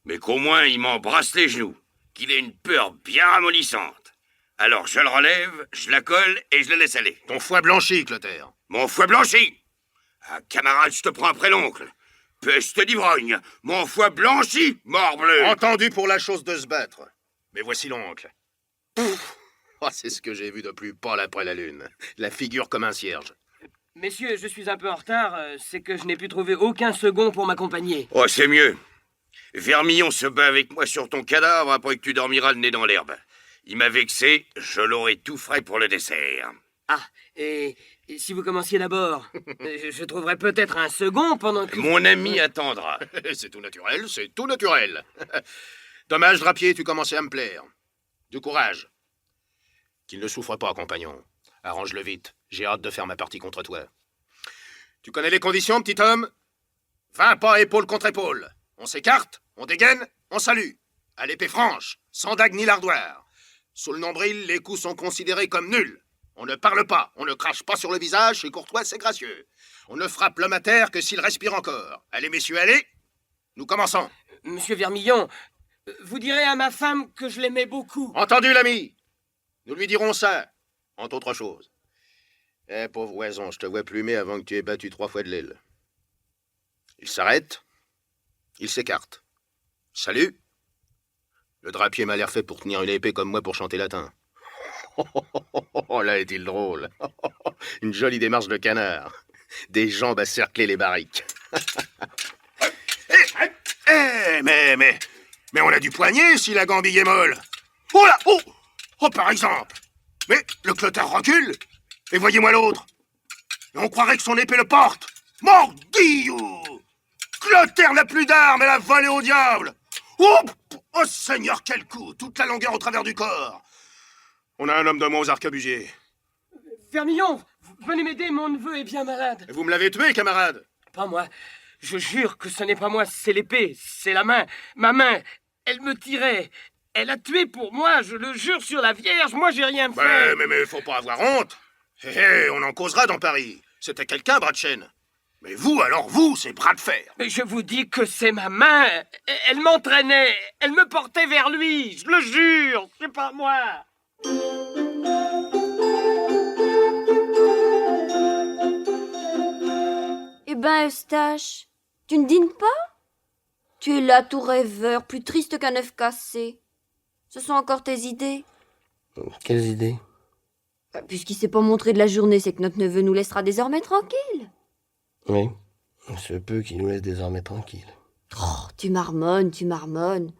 Mais qu'au moins il m'embrasse les genoux, qu'il ait une peur bien ramollissante. Alors je le relève, je la colle et je le laisse aller. Ton foie blanchi, Clotaire. Mon foie blanchi! Ah, camarade, je te prends après l'oncle. Peste d'ivrogne, mon foie blanchi, morbleu! Entendu pour la chose de se battre. Mais voici l'oncle. Oh, c'est ce que j'ai vu de plus pâle après la lune. La figure comme un cierge. Messieurs, je suis un peu en retard. C'est que je n'ai pu trouver aucun second pour m'accompagner. Oh, c'est mieux. Vermillon se bat avec moi sur ton cadavre après que tu dormiras le nez dans l'herbe. Il m'a vexé, je l'aurai tout frais pour le dessert. Ah, et si vous commenciez d'abord, je trouverais peut-être un second pendant que... Mon ami attendra. C'est tout naturel. Dommage, Drapier, tu commençais à me plaire. Du courage. Qu'il ne souffre pas, compagnon. Arrange-le vite. J'ai hâte de faire ma partie contre toi. Tu connais les conditions, petit homme? 20 pas épaule contre épaule. On s'écarte, on dégaine, on salue. À l'épée franche, sans dague ni lardoire. Sous le nombril, les coups sont considérés comme nuls. On ne parle pas, on ne crache pas sur le visage, c'est courtois, c'est gracieux. On ne frappe l'homme à terre que s'il respire encore. Allez, messieurs, allez. Nous commençons. Monsieur Vermillon, vous direz à ma femme que je l'aimais beaucoup. Entendu, l'ami? Nous lui dirons ça, entre autres choses. Eh, pauvre oison, je te vois plumer avant que tu aies battu 3 fois de l'aile. Il s'arrête. Il s'écarte. Salut. Le drapier m'a l'air fait pour tenir une épée comme moi pour chanter latin. Oh, là est-il drôle. Une jolie démarche de canard. Des jambes à cercler les barriques. Mais on a du poignet si la gambille est molle. Oh là, oh, par exemple. Mais le clotard recule. Et voyez-moi l'autre. Et on croirait que son épée le porte. Mordillou! Clotaire n'a plus d'armes, elle a volé au diable. Oh Seigneur, quel coup! Toute la longueur au travers du corps. On a un homme de moins aux arquebusiers. Vermillon, venez m'aider, mon neveu est bien malade. Et vous me l'avez tué, camarade. Pas moi. Je jure que ce n'est pas moi, c'est l'épée, c'est la main. Ma main, elle me tirait. Elle a tué pour moi, je le jure sur la Vierge, moi j'ai rien fait. Mais faut pas avoir honte. On en causera dans Paris. C'était quelqu'un, bras de chêne. Mais vous, alors vous, c'est bras de fer. Mais je vous dis que c'est ma main. Elle m'entraînait, elle me portait vers lui, je le jure, c'est pas moi. Eh ben, Eustache, tu ne dînes pas? Tu es là tout rêveur, plus triste qu'un œuf cassé. Ce sont encore tes idées? Quelles idées? Puisqu'il s'est pas montré de la journée, c'est que notre neveu nous laissera désormais tranquilles. Oui, ce peu qui nous laisse désormais tranquilles. Oh, tu marmonnes.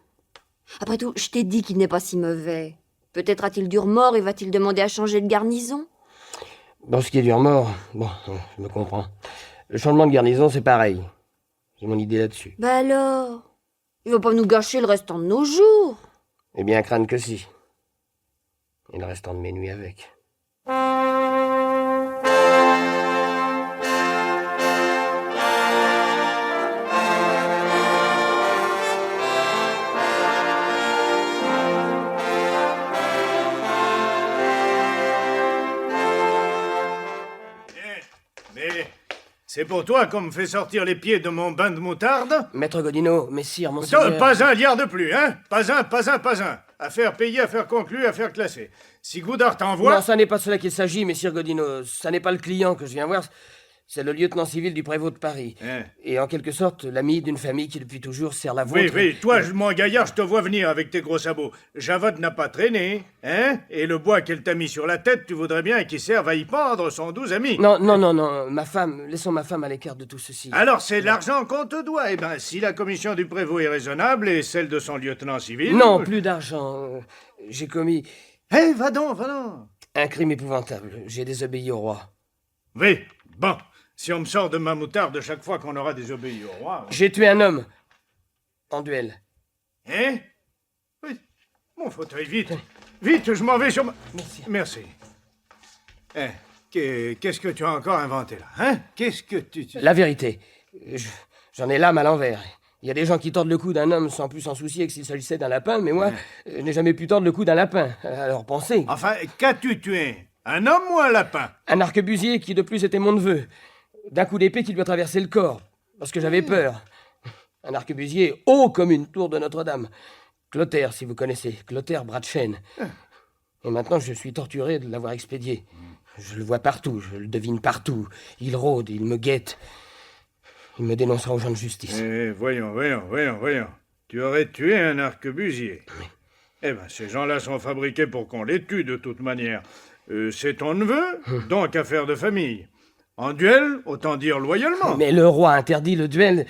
Après tout, je t'ai dit qu'il n'est pas si mauvais. Peut-être a-t-il du remords et va-t-il demander à changer de garnison? Dans ce qui est du remords, bon, je me comprends. Le changement de garnison, c'est pareil. J'ai mon idée là-dessus. Bah alors, il va pas nous gâcher le restant de nos jours. Eh bien, crâne que si. Et le restant de mes nuits avec. C'est pour toi qu'on me fait sortir les pieds de mon bain de moutarde? Maître Godino, messire, monseigneur... Pas un liard de plus, hein? Pas un. Affaire payée, affaire conclue, affaire classée. Si Goudard t'envoie... Non, ça n'est pas cela qu'il s'agit, messire Godino. Ça n'est pas le client que je viens voir, c'est le lieutenant civil du prévôt de Paris. Hein? Et en quelque sorte, l'ami d'une famille qui depuis toujours sert la vôtre. Oui, toi, mon gaillard, je te vois venir avec tes gros sabots. Javotte n'a pas traîné, hein? Et le bois qu'elle t'a mis sur la tête, tu voudrais bien qu'il serve à y pendre son doux ami. Non, ma femme, laissons ma femme à l'écart de tout ceci. Alors, c'est l'argent qu'on te doit. Eh ben, si la commission du prévôt est raisonnable et celle de son lieutenant civil... Non, plus d'argent. J'ai commis Eh, va donc. un crime épouvantable. J'ai désobéi au roi. Oui, bon. Si on me sort de ma moutarde chaque fois qu'on aura désobéi au roi... J'ai tué un homme. En duel. Hein? Oui. Mon fauteuil, vite. Vite, je m'en vais sur ma... Merci. Hein? Qu'est-ce que tu as encore inventé, là? Hein? Qu'est-ce que tu... La vérité. J'en ai l'âme à l'envers. Il y a des gens qui tordent le cou d'un homme sans plus s'en soucier que s'il s'agissait d'un lapin, mais moi, je n'ai jamais pu tordre le cou d'un lapin. Alors pensez. Enfin, qu'as-tu tué? Un homme ou un lapin? Un arquebusier qui de plus était mon neveu. D'un coup d'épée qui lui a traversé le corps, parce que j'avais peur. Un arquebusier haut comme une tour de Notre-Dame. Clotaire, si vous connaissez. Clotaire, bras de chêne. Et maintenant, je suis torturé de l'avoir expédié. Je le vois partout, je le devine partout. Il rôde, il me guette. Il me dénoncera aux gens de justice. Voyons. Tu aurais tué un arquebusier. Eh ben, ces gens-là sont fabriqués pour qu'on les tue de toute manière. C'est ton neveu, donc affaire de famille. En duel, autant dire loyalement. Mais le roi interdit le duel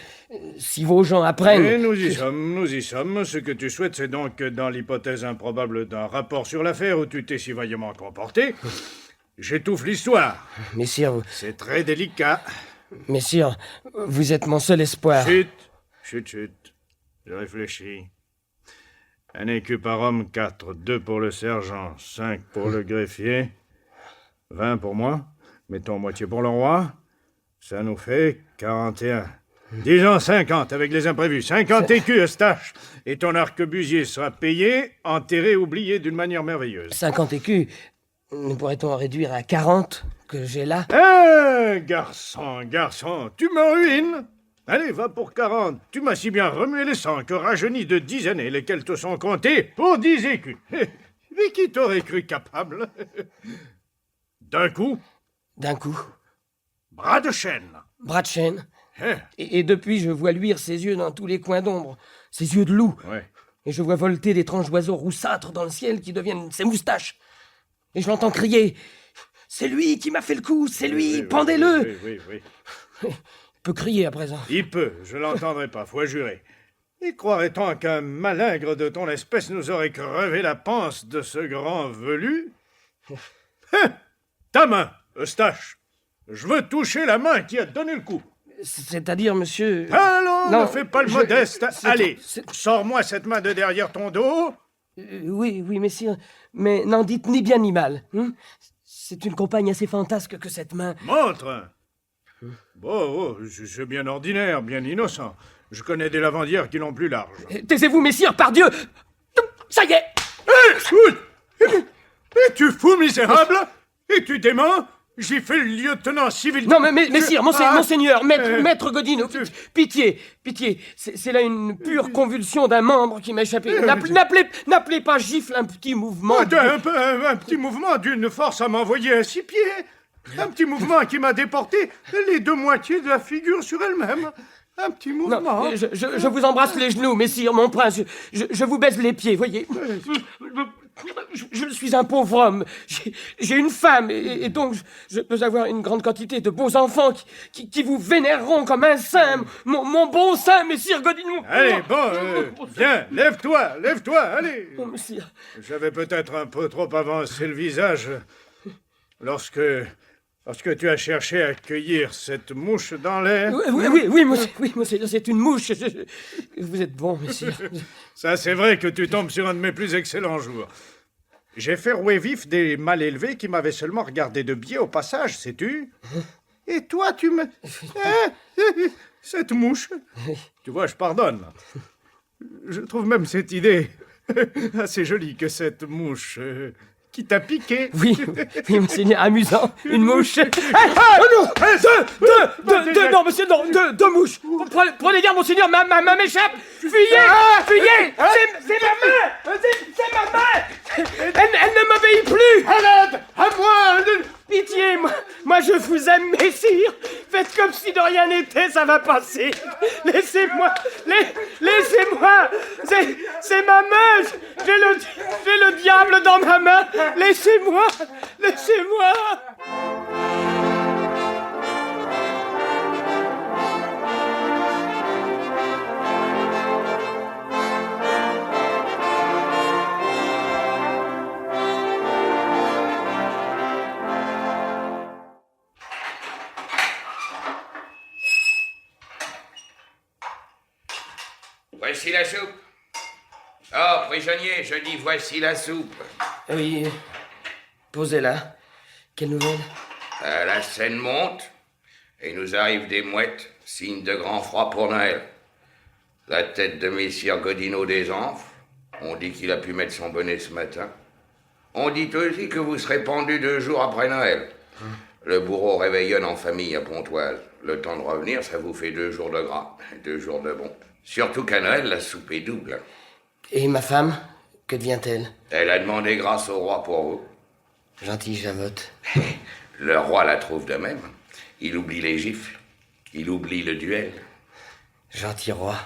si vos gens apprennent... Et nous y sommes. Ce que tu souhaites, c'est donc que dans l'hypothèse improbable d'un rapport sur l'affaire où tu t'es si vaillamment comporté, j'étouffe l'histoire. Messire, C'est très délicat. Messire, vous êtes mon seul espoir. Chut. Je réfléchis. Un écu par homme, 4. 2 pour le sergent, 5 pour le greffier, 20 pour moi. Mettons moitié pour le roi. Ça nous fait 41. Disons 50 avec les imprévus. 50 écus, Eustache. Et ton arquebusier sera payé, enterré, oublié d'une manière merveilleuse. 50 écus, ne pourrait-on en réduire à 40 que j'ai là? Garçon, tu me ruines. Allez, va pour 40. Tu m'as si bien remué les sangs que rajeunis de 10 années, lesquelles te sont comptées pour 10 écus. Mais qui t'aurait cru capable? D'un coup? D'un coup. Bras de chêne. Bras de chêne. Hein? Et depuis, je vois luire ses yeux dans tous les coins d'ombre. Ses yeux de loup. Ouais. Et je vois volter d'étranges oiseaux roussâtres dans le ciel qui deviennent ses moustaches. Et je l'entends crier. C'est lui qui m'a fait le coup, c'est lui, pendez-le. Oui. Il peut crier à présent. Il peut, je l'entendrai pas, faut jurer. Et croirait-on qu'un malingre de ton espèce nous aurait crevé la panse de ce grand velu? Ta main, Eustache. Je veux toucher la main qui a donné le coup. C'est-à-dire, monsieur... Allons, Non, ne fais pas le modeste. Allez, c'est- sors-moi cette main de derrière ton dos. Oui, messire, mais n'en dites ni bien ni mal. Hein. C'est une compagne assez fantasque que cette main. Montre. Bon, c'est bien ordinaire, bien innocent. Je connais des lavandières qui l'ont plus large. Taisez-vous, messire, pardieu. Ça y est. Es-tu fou, misérable? Es-tu dément? J'ai fait le lieutenant civil... Non, mais messire, monseigneur, Euh, maître Godino, pitié, c'est là une pure convulsion d'un membre qui m'a échappé. N'appelez pas gifle un petit mouvement. Un petit mouvement d'une force à m'envoyer à 6 pieds. Un petit mouvement qui m'a déporté les 2 moitiés de la figure sur elle-même. Un petit mouvement. Non, je vous embrasse les genoux, messire, mon prince. Je vous baise les pieds, voyez. Je suis un pauvre homme. J'ai une femme, et donc je peux avoir une grande quantité de beaux enfants qui vous vénéreront comme un saint. Mon bon saint, messire Godino. Allez, bon, viens, lève-toi, allez. Oh, messire. J'avais peut-être un peu trop avancé le visage lorsque tu as cherché à cueillir cette mouche dans l'air. Oui, monseigneur, c'est une mouche. Vous êtes bon, messire. Ça, c'est vrai que tu tombes sur un de mes plus excellents jours. J'ai fait rouer vif des mal élevés qui m'avaient seulement regardé de biais au passage, sais-tu? Et toi, tu me... Cette mouche... Tu vois, je pardonne. Je trouve même cette idée assez jolie que cette mouche qui t'a piqué. Oui, oui, monseigneur, amusant. Une mouche. Ah, oh non, non, monsieur, non, deux mouches. Prenez garde, monseigneur, ma main m'échappe. Fuyez, fuyez. C'est ma main. C'est ma main. Elle ne m'obéit plus. Arrête, à moi. Pitié, moi je vous aime, messire. Faites comme si de rien n'était, ça va passer. Laissez-moi, laissez-moi. C'est ma main. J'ai le diable dans ma main. Laissez-moi, laissez-moi. Voici la soupe. Oh, prisonnier, je dis voici la soupe. Oui, posez-la. Quelle nouvelle? La scène monte, et nous arrivent des mouettes, signe de grand froid pour Noël. La tête de messire Godino désenfle. On dit qu'il a pu mettre son bonnet ce matin. On dit aussi que vous serez pendu 2 jours après Noël. Le bourreau réveillonne en famille à Pontoise. Le temps de revenir, ça vous fait 2 jours de gras, 2 jours de bon. Surtout qu'à Noël, la soupe est double. Et ma femme, que devient-elle? Elle a demandé grâce au roi pour vous. Gentille Javotte. Le roi la trouve de même. Il oublie les gifles. Il oublie le duel. Gentil roi.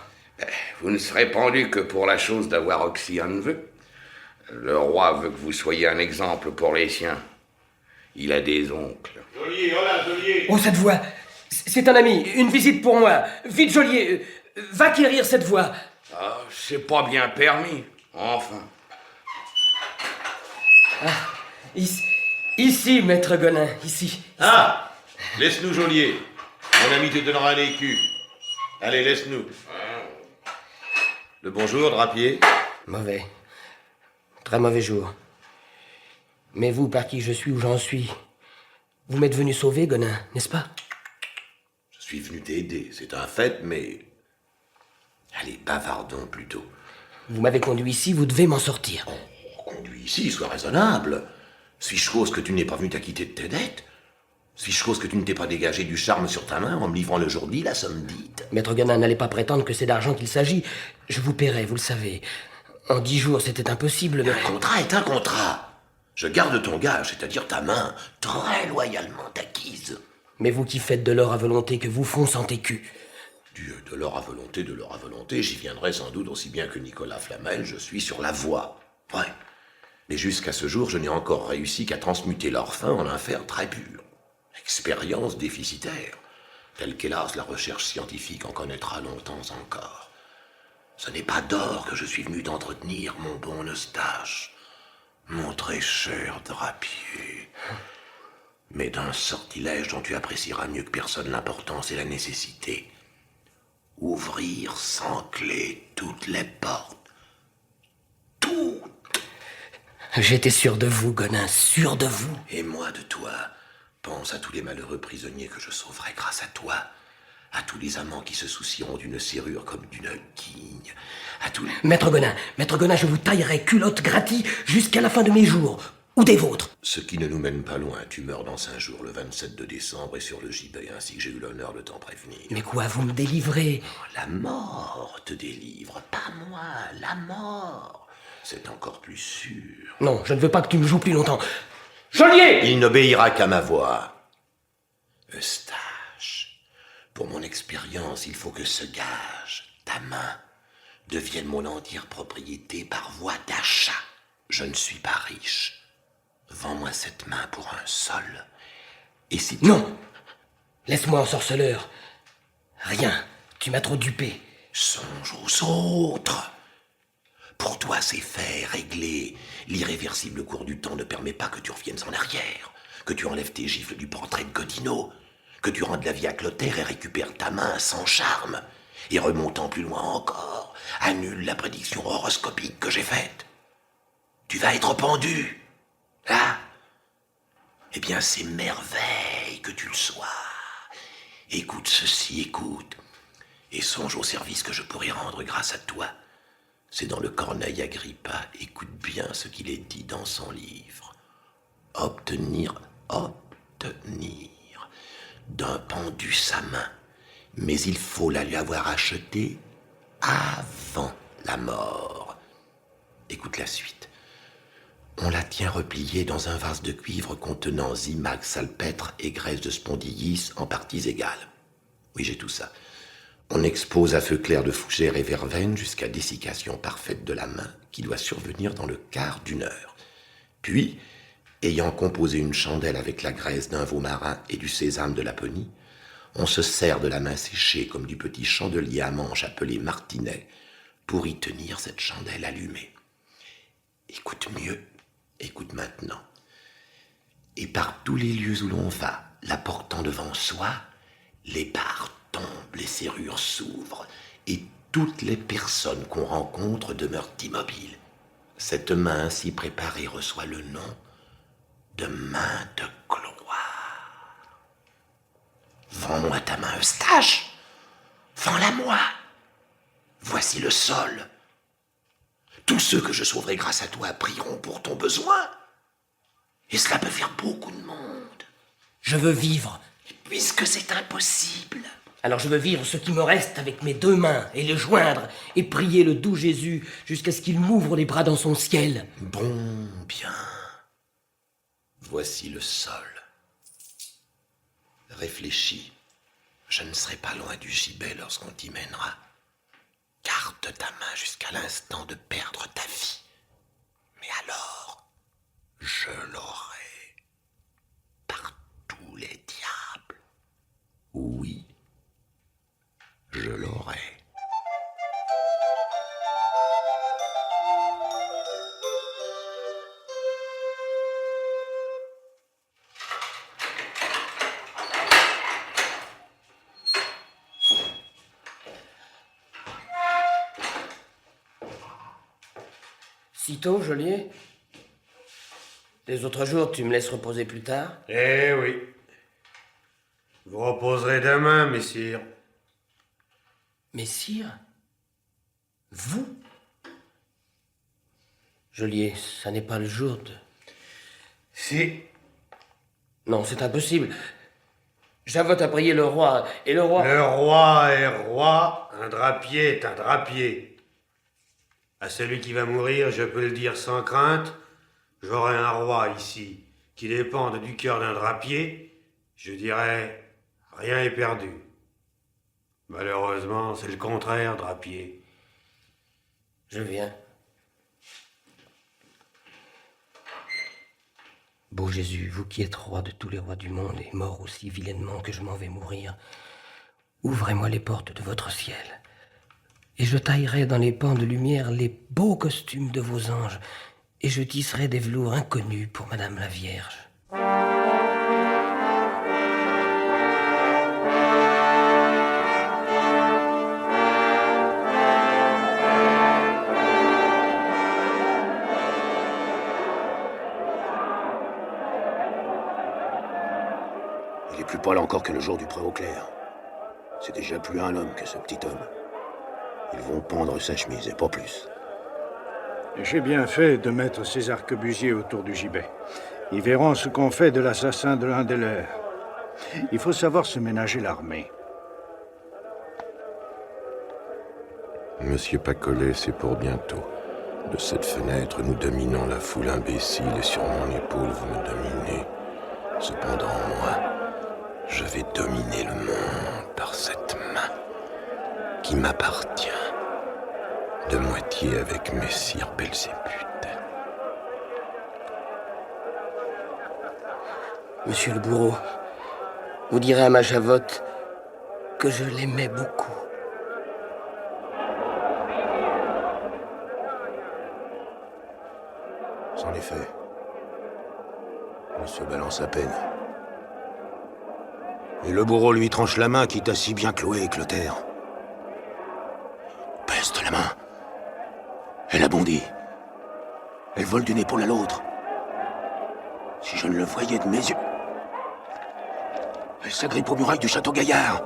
Vous ne serez pendu que pour la chose d'avoir oxy un neveu. Le roi veut que vous soyez un exemple pour les siens. Il a des oncles. Geôlier, voilà, geôlier. Oh, cette voix. C'est un ami, une visite pour moi. Vite, geôlier, va quérir cette voix. Ah, c'est pas bien permis. Enfin. Ici, maître Gonin, ici. Ah, laisse-nous, geôlier. Mon ami te donnera un écu. Allez, laisse-nous. Le bonjour, drapier. Mauvais. Très mauvais jour. Mais vous, par qui je suis, où j'en suis, vous m'êtes venu sauver, Gonin, n'est-ce pas? Je suis venu t'aider, c'est un fait, mais... Allez, bavardons plutôt. Vous m'avez conduit ici, vous devez m'en sortir. Oh, conduis ici, sois raisonnable. Suis-je cause que tu n'es pas venu t'acquitter de tes dettes? Suis-je cause que tu ne t'es pas dégagé du charme sur ta main en me livrant le jour dit la somme dite? Maître Gonin, n'allez pas prétendre que c'est d'argent qu'il s'agit. Je vous paierai, vous le savez. En 10 jours, c'était impossible, mais... Un contrat est un contrat. Je garde ton gage, c'est-à-dire ta main, très loyalement acquise. Mais vous qui faites de l'or à volonté, que vous font sans écu. Dieu, de l'or à volonté, j'y viendrai sans doute aussi bien que Nicolas Flamel, je suis sur la voie. Ouais. Mais jusqu'à ce jour, je n'ai encore réussi qu'à transmuter l'or fin en un fer très pur. Expérience déficitaire, telle qu'hélas la recherche scientifique en connaîtra longtemps encore. Ce n'est pas d'or que je suis venu t'entretenir, mon bon Eustache, mon très cher drapier, mais d'un sortilège dont tu apprécieras mieux que personne l'importance et la nécessité. Ouvrir sans clé toutes les portes. Toutes. J'étais sûr de vous, Gonin, sûr de vous. Et moi de toi. Pense à tous les malheureux prisonniers que je sauverai grâce à toi. À tous les amants qui se soucieront d'une serrure comme d'une guigne. À tous les... Maître Gonin, je vous taillerai culotte gratis jusqu'à la fin de mes jours. Ou des vôtres. Ce qui ne nous mène pas loin. Tu meurs dans 5 jours, le 27 de décembre, et sur le gibet, ainsi que j'ai eu l'honneur de t'en prévenir. Mais quoi, vous me délivrez? La mort te délivre, pas moi, la mort. C'est encore plus sûr. Non, je ne veux pas que tu me joues plus longtemps. Geôlier! Il n'obéira qu'à ma voix. Eustache, pour mon expérience, il faut que ce gage, ta main, devienne mon entière propriété par voie d'achat. Je ne suis pas riche. Vends-moi cette main pour un sol. Et si tu... Non! Laisse-moi, ensorceleur. Rien. Tu m'as trop dupé. Songe aux autres. Pour toi, c'est fait, réglé. L'irréversible cours du temps ne permet pas que tu reviennes en arrière, que tu enlèves tes gifles du portrait de Godino, que tu rendes la vie à Clotaire et récupères ta main sans charme, et remontant plus loin encore, annule la prédiction horoscopique que j'ai faite. Tu vas être pendu. Là. Eh bien, c'est merveille que tu le sois. Écoute ceci, écoute, et songe au service que je pourrais rendre grâce à toi. C'est dans le Corneille Agrippa, écoute bien ce qu'il est dit dans son livre. obtenir d'un pendu sa main. Mais il faut la lui avoir achetée avant la mort. Écoute la suite. On la tient repliée dans un vase de cuivre contenant zimac, salpêtre et graisse de spondyllis en parties égales. Oui, j'ai tout ça. On expose à feu clair de fougère et verveine jusqu'à dessiccation parfaite de la main qui doit survenir dans le quart d'une heure. Puis, ayant composé une chandelle avec la graisse d'un veau marin et du sésame de Laponie, on se sert de la main séchée comme du petit chandelier à manche appelé martinet pour y tenir cette chandelle allumée. Écoute mieux, écoute maintenant. Et par tous les lieux où l'on va, la portant devant soi, les barres tombent, les serrures s'ouvrent, et toutes les personnes qu'on rencontre demeurent immobiles. Cette main ainsi préparée reçoit le nom de main de gloire. Vends-moi ta main, Eustache. Vends-la-moi. Voici le sol. Tous ceux que je sauverai grâce à toi prieront pour ton besoin. Et cela peut faire beaucoup de monde. Je veux vivre. Et puisque c'est impossible... Alors je veux vivre ce qui me reste avec mes 2 mains et le joindre et prier le doux Jésus jusqu'à ce qu'il m'ouvre les bras dans son ciel. Bon, bien. Voici le sol. Réfléchis. Je ne serai pas loin du gibet lorsqu'on t'y mènera. Garde ta main jusqu'à l'instant de perdre ta vie. Mais alors, je l'aurai par tous les diables. Oui, je l'aurai. Sitôt, geôlier? Les autres jours, tu me laisses reposer plus tard? Eh oui. Vous reposerez demain, messire. Messire? Vous? Geôlier, ça n'est pas le jour de... Si. Non, c'est impossible. J'avote à prier le roi, et le roi... Le roi est roi, un drapier est un drapier. À celui qui va mourir, je peux le dire sans crainte, j'aurai un roi ici qui dépende du cœur d'un drapier, je dirais, rien est perdu. Malheureusement, c'est le contraire, drapier. Je viens. Beau Jésus, vous qui êtes roi de tous les rois du monde et mort aussi vilainement que je m'en vais mourir, ouvrez-moi les portes de votre ciel, et je taillerai dans les pans de lumière les beaux costumes de vos anges, et je tisserai des velours inconnus pour Madame la Vierge. Il est plus pâle encore que le jour du pré au clair. C'est déjà plus un homme que ce petit homme. Ils vont pendre sa chemise et pas plus. J'ai bien fait de mettre ces arquebusiers autour du gibet. Ils verront ce qu'on fait de l'assassin de l'un des leurs. Il faut savoir se ménager l'armée. Monsieur Pacolet, c'est pour bientôt. De cette fenêtre, nous dominons la foule imbécile et sur mon épaule, vous me dominez. Cependant, moi, je vais dominer le monde par cette main qui m'appartient, de moitié avec Messire Belzébuth. Monsieur le bourreau, vous direz à ma Javotte que je l'aimais beaucoup. C'en est fait. Il se balance à peine. Et le bourreau lui tranche la main qui t'a si bien cloué, Clotaire. Peste la main. Elle a bondi. Elle vole d'une épaule à l'autre. Si je ne le voyais de mes yeux... Elle s'agrippe aux murailles du château Gaillard.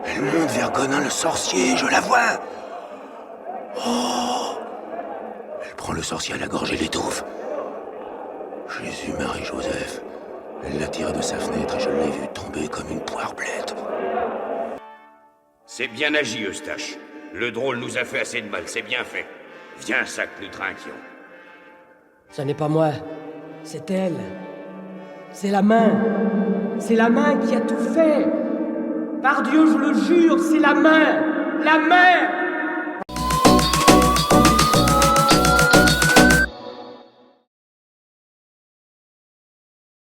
Elle monte vers Gonin le sorcier, je la vois. Oh! Elle prend le sorcier à la gorge et l'étouffe. Jésus, Marie-Joseph. Elle l'a tiré de sa fenêtre et je l'ai vu tomber comme une poire-blette. C'est bien agi, Eustache. Le drôle nous a fait assez de mal, c'est bien fait. Viens, ça que nous trinquions. Ce n'est pas moi, c'est elle. C'est la main. C'est la main qui a tout fait. Par Dieu, je le jure, c'est la main. La main.